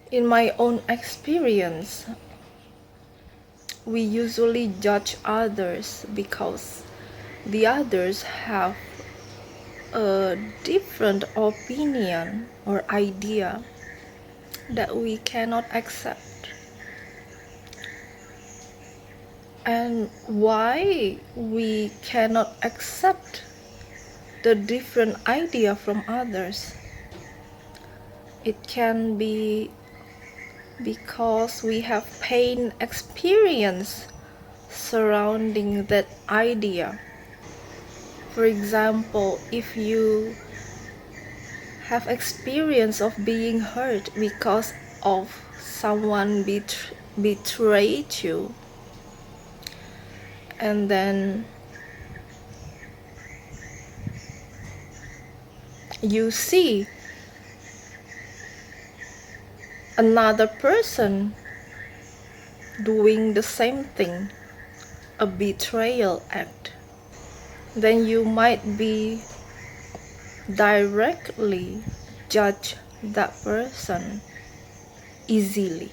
In my own experience, we usually judge others because the others have a different opinion or idea that we cannot accept. And why we cannot accept the different idea from others? It can be because we have pain experience surrounding that idea. For example, if you have experience of being hurt because of someone betrayed you, and then you see another person doing the same thing, a betrayal act, then you might be directly judge that person easily.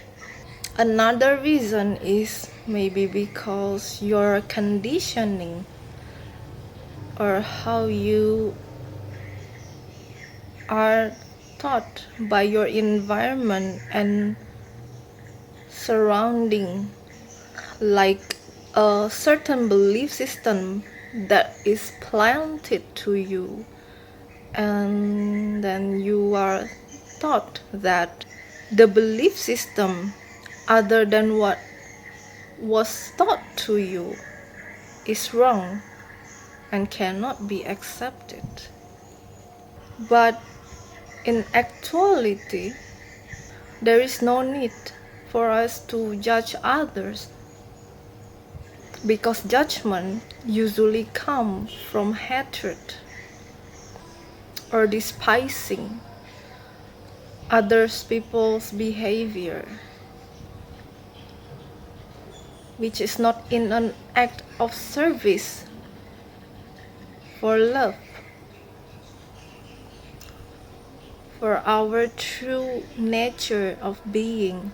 Another reason is maybe because your conditioning or how you are taught by your environment and surrounding, like a certain belief system that is planted to you, and then you are taught that the belief system other than what was taught to you is wrong and cannot be accepted. But in actuality, there is no need for us to judge others, because judgment usually comes from hatred or despising others people's behavior, which is not in an act of service for love, for our true nature of being,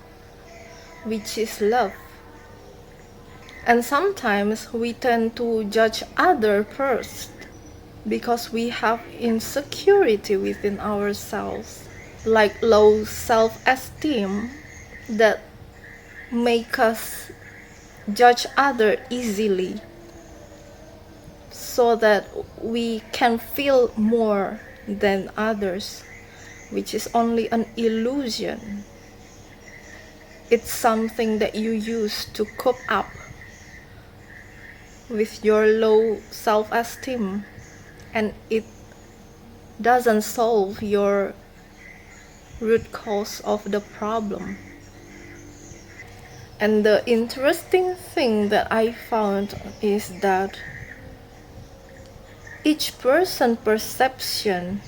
which is love. And sometimes we tend to judge others first because we have insecurity within ourselves, like low self-esteem, that make us judge others easily so that we can feel more than others, which is only an illusion. It's something that you use to cope up with your low self-esteem, and it doesn't solve your root cause of the problem. And the interesting thing that I found is that each person's perception,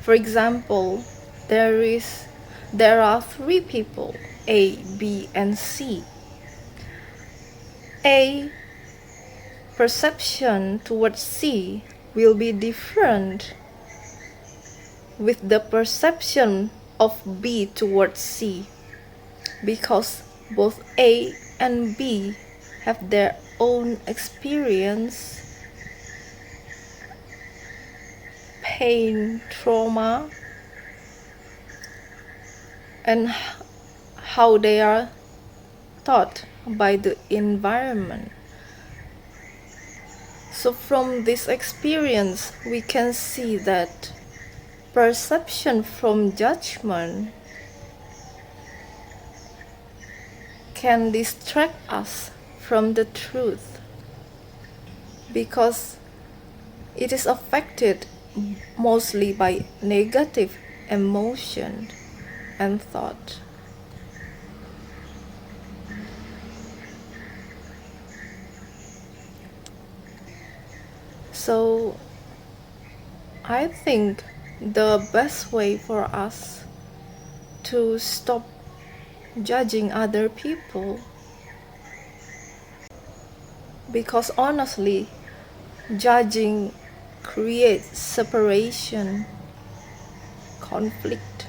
for example, there are three people, A, B, and C. A perception towards C will be different with the perception of B towards C, because both A and B have their own experience, pain, trauma, and how they are taught by the environment. So from this experience, we can see that perception from judgment can distract us from the truth, because it is affected mostly by negative emotion and thought. So I think the best way for us to stop judging other people, because honestly, judging creates separation, conflict,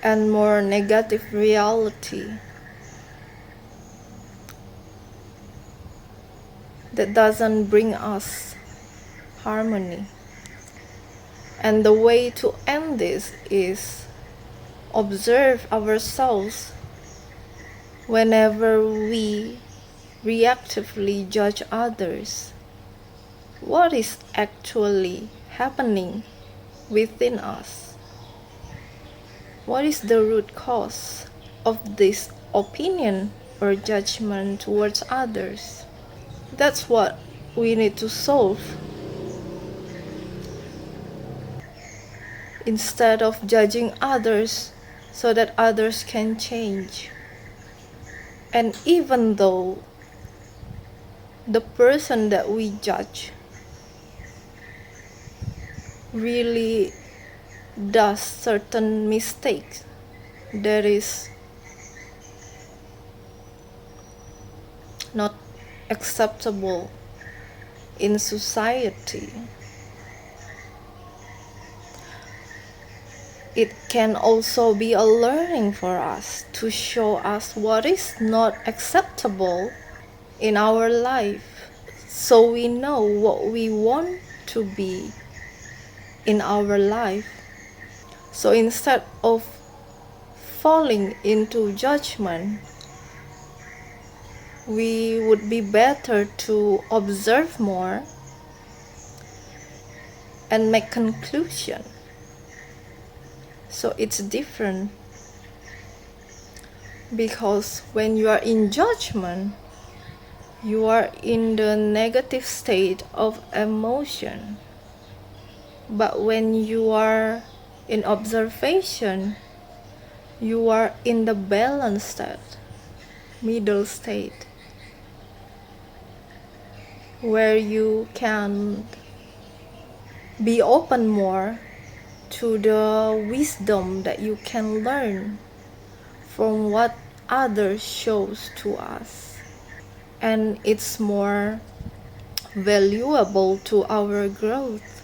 and more negative reality that doesn't bring us harmony. And the way to end this is observe ourselves whenever we reactively judge others. What is actually happening within us? What is the root cause of this opinion or judgment towards others? That's what we need to solve instead of judging others so that others can change. And even though the person that we judge really does certain mistakes that is not acceptable in society, it can also be a learning for us to show us what is not acceptable in our life, so we know what we want to be in our life. So instead of falling into judgment, we would be better to observe more and make conclusion. So it's different, because when you are in judgment, you are in the negative state of emotion. But when you are in observation, you are in the balanced state, middle state, where you can be open more to the wisdom that you can learn from what others shows to us. And it's more valuable to our growth.